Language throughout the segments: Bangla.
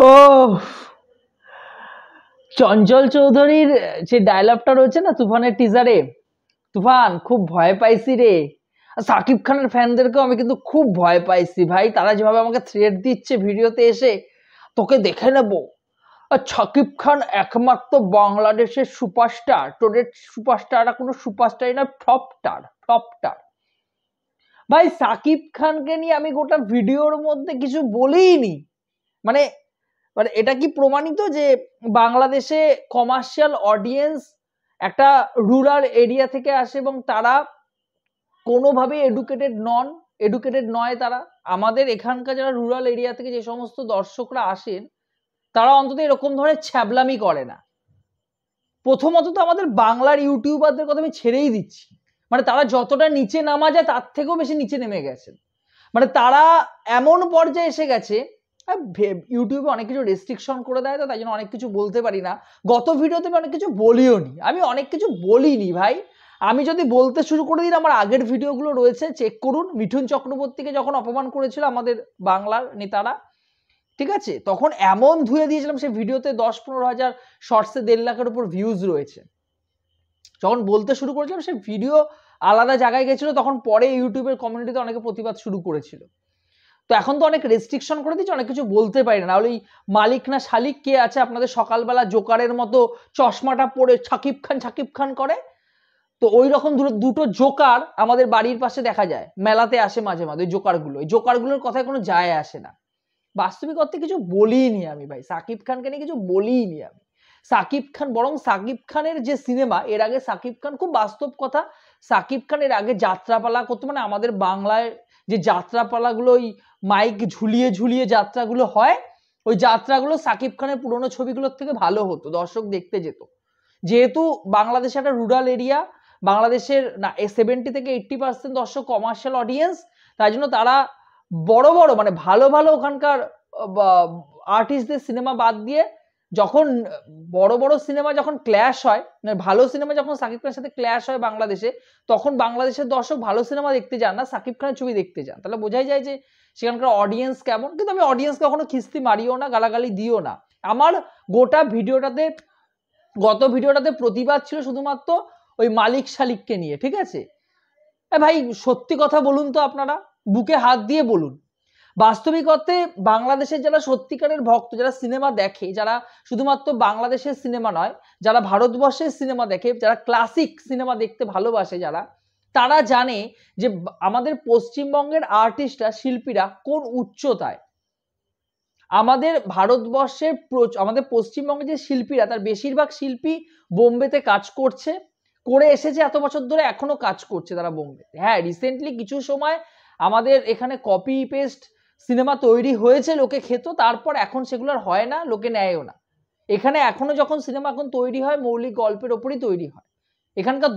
ও চঞ্চল চৌধুরীর যে ডায়লগটা রয়েছে না তুফানের টিজারে, তুফান খুব ভয় পাইছি রে, সাকিব খানের ফ্যানদেরকেও আমি কিন্তু খুব ভয় পাইছি ভাই, তারা যেভাবে আমাকে থ্রেট দিচ্ছে ভিডিওতে এসে, তোকে দেখে নেব, আর সাকিব খান একমাত্র বাংলাদেশের সুপারস্টার, তোদের সুপারস্টাররা কোনো সুপারস্টারই না, ফ্লপস্টার ফ্লপস্টার। ভাই সাকিব খানকে নিয়ে আমি গোটা ভিডিওর মধ্যে কিছু বলিনি, মানে মানে এটা কি প্রমাণিত যে বাংলাদেশে কমার্শিয়াল অডিয়েন্স একটা রুরাল এরিয়া থেকে আসে এবং তারা কোনোভাবে এডুকেটেড নয়, তারা আমাদের এখানকার যারা রুরাল এরিয়া থেকে যে সমস্ত দর্শকরা আসেন তারা অন্তত এরকম ধরনের ছ্যাবলামি করে না। প্রথমত তো আমাদের বাংলার ইউটিউবারদের কথা আমি ছেড়েই দিচ্ছি, মানে তারা যতটা নিচে নামা যায় তার থেকেও বেশি নিচে নেমে গেছেন, মানে তারা এমন পর্যায়ে এসে গেছে, ইউটিউবে অনেক কিছু রেস্ট্রিকশন করে দেয় তো তাই জন্য অনেক কিছু বলতে পারি না। গত ভিডিওতে আমি অনেক কিছু বলিও নি, আমি অনেক কিছু বলিনি ভাই, আমি যদি বলতে শুরু করে দিই আমার আগের ভিডিওগুলো রয়েছে চেক করুন, মিঠুন চক্রবর্তীকে যখন অপমান করেছিল আমাদের বাংলার নেতারা, ঠিক আছে, তখন এমন ধুয়ে দিয়েছিলাম সেই ভিডিওতে 10-15 হাজার শর্টসে 1.5 লাখের উপর ভিউজ রয়েছে। যখন বলতে শুরু করেছিলাম সেই ভিডিও আলাদা জায়গায় গেছিল, তখন পরে ইউটিউবের কমিউনিটিতে অনেকে প্রতিবাদ শুরু করেছিল। তো এখন তো অনেক রেস্ট্রিকশন করে দিচ্ছে, অনেক কিছু বলতে পারি না, ওই মালিক না শালিক কে আছে আপনাদের সকালবেলা জোকারের মতো চশমাটা পরে সাকিব খান করে, তো ওই রকম দুটো জোকার আমাদের বাড়ির পাশে দেখা যায়, মেলাতে আসে মাঝে মাঝে, ওই জোকারগুলোর কথায় কোনো যায় আসে না। বাস্তবিক অর্থে কিছু বলিনি আমি ভাই, সাকিব খানকে নিয়ে কিছু বলিনি আমি। সাকিব খান, বরং সাকিব খানের যে সিনেমা, এর আগে সাকিব খান, খুব বাস্তব কথা, সাকিব খান এর আগে যাত্রাপালা করতো, মানে আমাদের বাংলায় যে যাত্রাপালাগুলো ওই মাইক ঝুলিয়ে ঝুলিয়ে যাত্রাগুলো হয়, ওই যাত্রাগুলো সাকিব খানের পুরোনো ছবিগুলোর থেকে ভালো হতো, দর্শক দেখতে যেত। যেহেতু বাংলাদেশ একটা রুরাল এরিয়া, বাংলাদেশের না 70 থেকে 80% দর্শক কমার্শিয়াল অডিয়েন্স, তাই জন্য তারা বড় বড় মানে ভালো ভালো ওখানকার আর্টিস্টদের সিনেমা বাদ দিয়ে, যখন বড় বড় সিনেমা যখন ক্ল্যাশ হয়, মানে ভালো সিনেমা যখন সাকিব খানের সাথে ক্ল্যাশ হয় বাংলাদেশে, তখন বাংলাদেশের দর্শক ভালো সিনেমা দেখতে যান না, সাকিব খানের ছবি দেখতে যান, তাহলে বোঝাই যায় যে সেখানকার অডিয়েন্স কেমন। কিন্তু আমি অডিয়েন্সকে কখনো খিস্তি মারিও না, গালাগালি দিও না। আমার গোটা ভিডিওটাতে, গত ভিডিওটাতে প্রতিবাদ ছিল শুধুমাত্র ওই মালিক শালিককে নিয়ে, ঠিক আছে। ভাই সত্যি কথা বলুন তো, আপনারা বুকে হাত দিয়ে বলুন, বাস্তবিক অর্থে বাংলাদেশের যারা সত্যিকারের ভক্ত, যারা সিনেমা দেখে, যারা শুধুমাত্র বাংলাদেশের সিনেমা নয়, যারা ভারতবর্ষের সিনেমা দেখে, যারা ক্লাসিক সিনেমা দেখতে ভালোবাসে, যারা, তারা জানে যে আমাদের পশ্চিমবঙ্গের আর্টিস্টরা, শিল্পীরা কোন উচ্চতায়। আমাদের ভারতবর্ষের আমাদের পশ্চিমবঙ্গের যে শিল্পীরা, তার বেশিরভাগ শিল্পী বোম্বেতে কাজ করছে, করে এসেছে এত বছর ধরে, এখনো কাজ করছে তারা বোম্বেতে। হ্যাঁ, রিসেন্টলি কিছু সময় আমাদের এখানে কপি পেস্ট সিনেমা তৈরি হয়েছে, লোকে খেত, তারপর এখন সেগুলো আর হয় না, লোকে নেয়ও না। এখানে এখনো যখন সিনেমা এখন তৈরি হয়, মৌলিক গল্পের ওপরই তৈরি হয়। এখানকার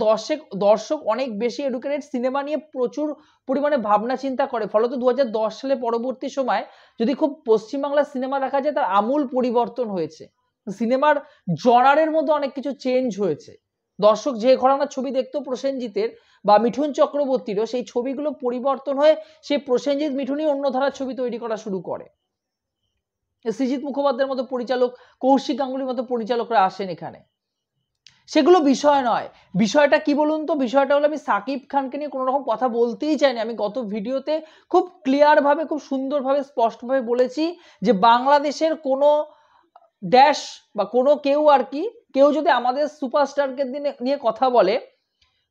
দর্শক অনেক বেশি এডুকেটেড, সিনেমা নিয়ে প্রচুর পরিমাণে ভাবনা চিন্তা করে, ফলত 2010 সালে পরবর্তী সময় যদি খুব পশ্চিমবাংলার সিনেমা দেখা যায়, তার আমূল পরিবর্তন হয়েছে, সিনেমার জনারের মধ্যে অনেক কিছু চেঞ্জ হয়েছে। দর্শক যে ঘরানার ছবি দেখতো প্রসেনজিতের বা মিঠুন চক্রবর্তীরও, সেই ছবিগুলো পরিবর্তন হয়ে সেই প্রসেনজিৎ মিঠুনই অন্য ধারার ছবি তৈরি করা শুরু করে। সৃজিত মুখোপাধ্যায়ের মতো পরিচালক, কৌশিক গাঙ্গুলির মতো পরিচালকরা আসেন এখানে। সেগুলো বিষয় নয়, বিষয়টা কি বলুন তো, বিষয়টা হলো আমি সাকিব খানকে নিয়ে কোনো রকম কথা বলতেই চাইনি। আমি গত ভিডিওতে খুব ক্লিয়ার ভাবে, খুব সুন্দরভাবে, স্পষ্টভাবে বলেছি যে বাংলাদেশের কোনো ড্যাশ বা কোনো কেউ আর কি, কেউ যদি আমাদের সুপারস্টারকে নিয়ে কথা বলে,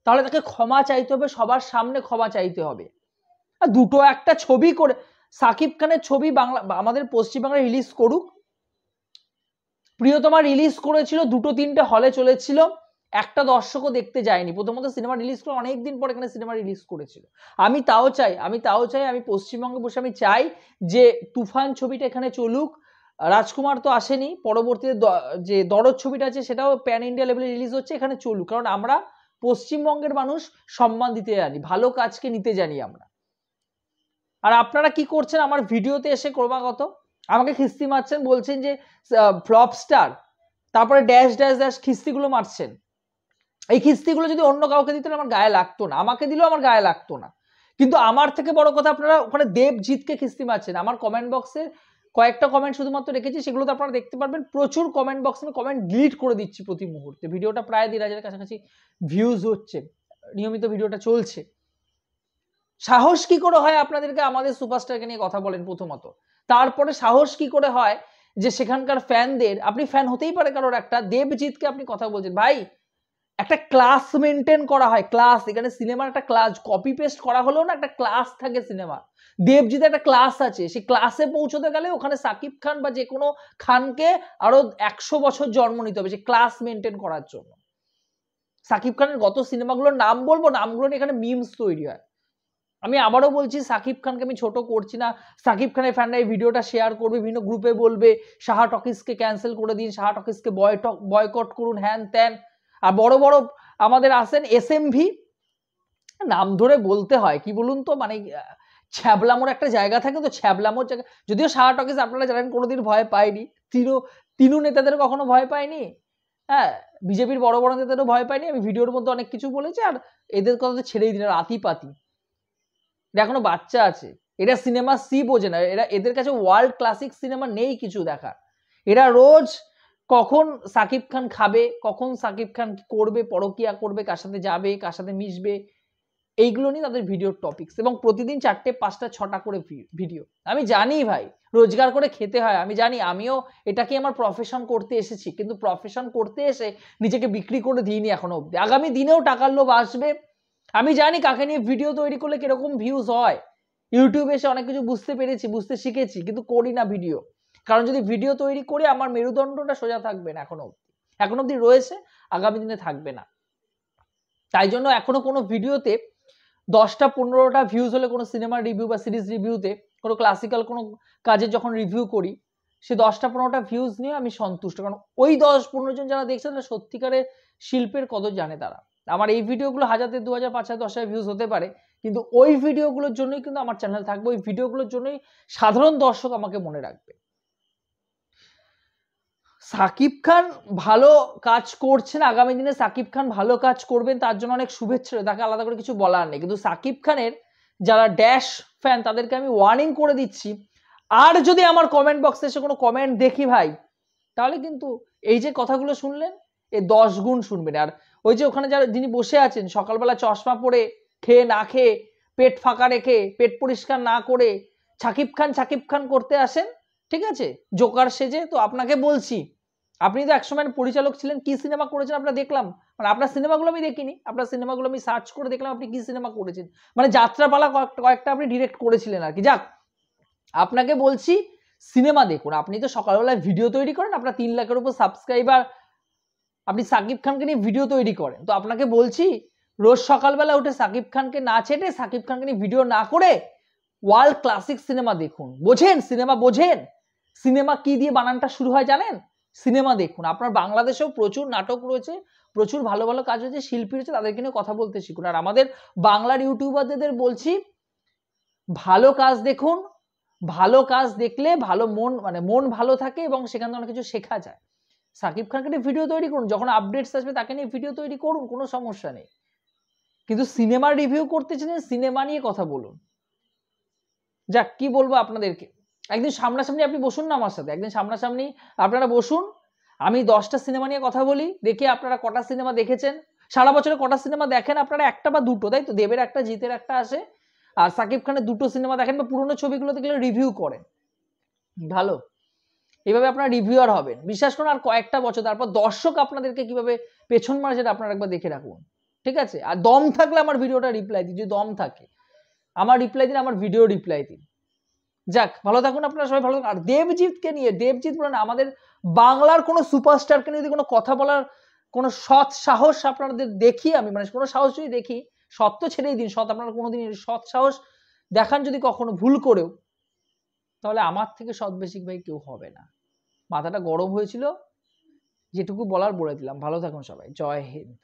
তাহলে তাকে ক্ষমা চাইতে হবে, সবার সামনে ক্ষমা চাইতে হবে। আর দুটো একটা ছবি করে সাকিব খানের ছবি বাংলা আমাদের পশ্চিমবাংলায় রিলিজ করুক। প্রিয়তমা রিলিজ করেছিল, 2-3টে হলে চলেছিল, একটা দর্শকও দেখতে যায়নি। প্রথমত সিনেমা রিলিজ করে অনেকদিন পর এখানে সিনেমা রিলিজ করেছিল। আমি তাও চাই, আমি পশ্চিমবঙ্গে বসে আমি চাই যে তুফান ছবিটা এখানে চলুক। রাজকুমার তো আসেনি, পরবর্তীতে যে দরদ ছবিটা আছে সেটাও প্যান ইন্ডিয়া লেভেলে রিলিজ হচ্ছে, এখানে চলুক, কারণ আমরা পশ্চিমবঙ্গের মানুষ সম্মান দিতে জানি, ভালো কাজকে নিতে জানি আমরা। আর আপনারা কি করছেন আমার ভিডিওতে এসে ক্রমাগত আমাকে খিস্তি মারছেন, বলছেন যে ফ্লপ স্টার, তারপরে ড্যাশ ড্যাশ ড্যাশ খিস্তিগুলো মারছেন। এই খিস্তিগুলো যদি অন্য কাউকে দিতেন আমার গায়ে লাগতো না, আমাকে দিলেও আমার গায়ে লাগতো না, কিন্তু আমার থেকে বড় কথা আপনারা ওখানে দেবজিৎকে কিস্তি মারছেন। আমার কমেন্ট বক্সে কয়েকটা কমেন্ট শুধুমাত্র রেখেছি, সেগুলো তো আপনারা দেখতে পারবেন। প্রচুর কমেন্ট বক্সে আমি কমেন্ট ডিলিট করে দিচ্ছি প্রতি মুহূর্তে। ভিডিওটা প্রায় 1,500 কাছাকাছি ভিউজ হচ্ছে, নিয়মিত ভিডিওটা চলছে। সাহস কি করে হয় আপনাদেরকে আমাদের সুপারস্টারকে নিয়ে কথা বলেন প্রথমত, তারপরে সাহস কি করে হয় যে সেখানকার ফ্যানদের, আপনি ফ্যান হতেই পারে কারোর একটা, দেবজিৎকে আপনি কথা বলছেন। ভাই একটা ক্লাস মেনটেন করা হয়, ক্লাস, এখানে সিনেমার একটা ক্লাস, কপি পেস্ট করা হলেও না একটা ক্লাস থাকে সিনেমা। দেবজিৎ একটা ক্লাস আছে, সেই ক্লাসে পৌঁছতে গেলে ওখানে সাকিব খান বা যে কোনো খানকে আরো 100 বছর জন্ম নিতে হবে সেই ক্লাস মেনটেন করার জন্য। সাকিব খানের গত সিনেমাগুলোর নাম বলবো, নামগুলো নিয়ে এখানে মিমস তৈরি হয়। আমি আবারও বলছি, সাকিব খানকে আমি ছোট করছি না। সাকিব খানের ফ্যানরা এই ভিডিওটা শেয়ার করবে, বিভিন্ন গ্রুপে বলবে সাহা টকিজকে ক্যান্সেল করে দিন, সাহা টকিজকে বয়কট করুন, হ্যান ত্যান। আর বড় বড় আমাদের আসেন এসএমভি, নাম ধরে বলতে হয়, কি বলুন তো, মানে ছ্যাবলামোর একটা জায়গা থাকে তো, ছ্যাবলামোর জায়গা। যদিও সাহা টকিজ আপনারা জানেন কোনোদিন ভয় পায়নি, তিনু নেতাদের কখনো ভয় পায়নি, হ্যাঁ, বিজেপির বড় বড় নেতাদেরও ভয় পায়নি। আমি ভিডিওর মধ্যে অনেক কিছু বলেছি, আর এদের কথা তো ছেড়েই দিন, আতিপাতি, এটা এখনো বাচ্চা আছে, এরা সিনেমা সি বোঝে না, এদের কাছে ওয়ার্ল্ড ক্লাসিক সিনেমা নেই কিছু দেখার। এরা রোজ কখন সাকিব খান খাবে, কখন সাকিব খান করবে, পরকিয়া করবে, কার সাথে যাবে, কার সাথে মিশবে, এইগুলো নিয়ে তাদের ভিডিওর টপিকস, এবং প্রতিদিন 4টে 5টা 6টা করে ভিডিও। আমি জানি ভাই রোজগার করে খেতে হয়, আমি জানি, আমিও এটাকে আমার প্রফেশন করতে এসেছি, কিন্তু প্রফেশন করতে এসে নিজেকে বিক্রি করে দিইনি এখনো অব্দি। আগামী দিনেও টাকার লোভ আসবে। আমি জানি কাকে নিয়ে ভিডিও তৈরি করলে কিরকম ভিউজ হয়, ইউটিউবে এসে অনেক কিছু বুঝতে পেরেছি, বুঝতে শিখেছি, কিন্তু করি না ভিডিও। কারণ যদি ভিডিও তৈরি করে আমার মেরুদণ্ডটা সোজা থাকবে না, এখনো অব্দি রয়েছে, আগামী দিনে থাকবে না। তাই জন্য এখনো কোনো ভিডিওতে 10টা 15টা ভিউজ হলে, কোনো সিনেমার রিভিউ বা সিরিজ রিভিউতে, কোনো ক্লাসিক্যাল কোনো কাজের যখন রিভিউ করি, সে 10টা 15টা ভিউজ নিয়ে আমি সন্তুষ্ট। কারণ ওই 10-15 জন যারা দেখছে তারা সত্যিকারের শিল্পের কদর জানে। তারা, আমার এই ভিডিওগুলো 1000, 2000, 5000, 10,000 ভিউজ হতে পারে, কিন্তু ওই ভিডিওগুলোর জন্যই কিন্তু আমার চ্যানেল থাকবে, ওই ভিডিওগুলোর জন্যই সাধারণ দর্শক আমাকে মনে রাখবে। সাকিব খান ভালো কাজ করছেন, আগামী দিনে সাকিব খান ভালো কাজ করবেন, তার জন্য অনেক শুভেচ্ছা, তাকে আলাদা করে কিছু বলার নেই। কিন্তু সাকিব খানের যারা ড্যাশ ফ্যান তাদেরকে আমি ওয়ার্নিং করে দিচ্ছি, আর যদি আমার কমেন্ট বক্সে এসে কোনো কমেন্ট দেখি ভাই, তাহলে কিন্তু এই যে কথাগুলো শুনলেন এ 10 গুণ শুনবেন। আর ওই যে ওখানে যারা যিনি বসে আছেন, সকালবেলা চশমা পরে, খেয়ে না খেয়ে, পেট ফাঁকা রেখে, পেট পরিষ্কার না করে সাকিব খান করতে আসেন, ঠিক আছে, জোকার সেজে, তো আপনাকে বলছি, আপনি তো একসময় পরিচালক ছিলেন, কি সিনেমা করেছেন আমরা দেখলাম, মানে আপনার সিনেমাগুলো আমি দেখিনি, আপনার সিনেমাগুলো আমি সার্চ করে দেখলাম আপনি কি সিনেমা করেছেন, মানে যাত্রাপালা কয়েকটা আপনি ডিরেক্ট করেছিলেন আর কি। যাক, আপনাকে বলছি সিনেমা দেখুন। আপনি তো সকালবেলায় ভিডিও তৈরি করেন, আপনার 3 লাখের উপর সাবস্ক্রাইবার, আপনি সাকিব খানকে নিয়ে ভিডিও তৈরি করেন, তো আপনাকে বলছি রোজ সকালবেলা উঠে সাকিব খানকে না ছেটে, সাকিব খানকে নিয়ে ভিডিও না করে ওয়ার্ল্ড ক্লাসিক সিনেমা দেখুন। বোঝেন সিনেমা, বোঝেন সিনেমা কি দিয়ে বানানটা শুরু হয় জানেন? সিনেমা দেখুন। আপনার বাংলাদেশেও প্রচুর নাটক রয়েছে, প্রচুর ভালো ভালো কাজ হয়েছে, শিল্পী রয়েছে, তাদেরকে নিয়ে কথা বলতে শিখুন। আর আমাদের বাংলার ইউটিউবারদের বলছি, ভালো কাজ দেখুন, ভালো কাজ দেখলে ভালো মন ভালো থাকে, এবং সেখান থেকে অনেক কিছু শেখা যায়। সাকিব খানকে নিয়ে ভিডিও তৈরি করুন, যখন আপডেটস আসবে তাকে নিয়ে ভিডিও তৈরি করুন, কোনো সমস্যা নেই, কিন্তু সিনেমার রিভিউ করতে চাইলে সিনেমা নিয়ে কথা বলুন। যাক, কি বলবো আপনাদেরকে, একদিন সামনাসামনি আপনি বসুন না আমার সাথে, একদিন সামনাসামনি আপনারা বসুন, আমি 10টা সিনেমা নিয়ে কথা বলি, দেখি আপনারা কটা সিনেমা দেখেছেন, সারা বছরে কটা সিনেমা দেখেন আপনারা, একটা বা দুটো, তাই তো, দেবের একটা, জিতের একটা আসে, আর সাকিব খানের 2টো সিনেমা দেখেন, বা পুরোনো ছবিগুলো দেখলে রিভিউ করেন, ভালো, এইভাবে আপনারা রিভিউয়ার হবেন, বিশ্বাস করুন। আর কয়েকটা বছর তারপর দর্শক আপনাদেরকে কিভাবে পেছন মারে সেটা আপনারা একবার দেখে রাখুন, ঠিক আছে? আর দম থাকলে আমার ভিডিওটা রিপ্লাই দিন, যদি দম থাকে আমার রিপ্লাই দিন, আমার ভিডিও রিপ্লাই দিন। যাক, ভালো থাকুন আপনারা সবাই, ভালো থাকুন। আর দেবজিৎকে নিয়ে, দেবজিৎ বলে না, আমাদের বাংলার কোনো সুপারস্টারকে নিয়ে যদি কোনো কথা বলার কোনো সৎ সাহস আপনাদের দেখি, আমি মানে কোনো সাহস যদি দেখি, সৎ তো ছেড়েই দিন, সৎ আপনারা কোনোদিন সৎ সাহস দেখান যদি কখনো ভুল করেও, তাহলে আমার থেকে সৎ বেশি ভাই কেউ হবে না। মাথাটা গরম হয়েছিল, যেটুকু বলার বলে দিলাম। ভালো থাকুন সবাই, জয় হিন্দ।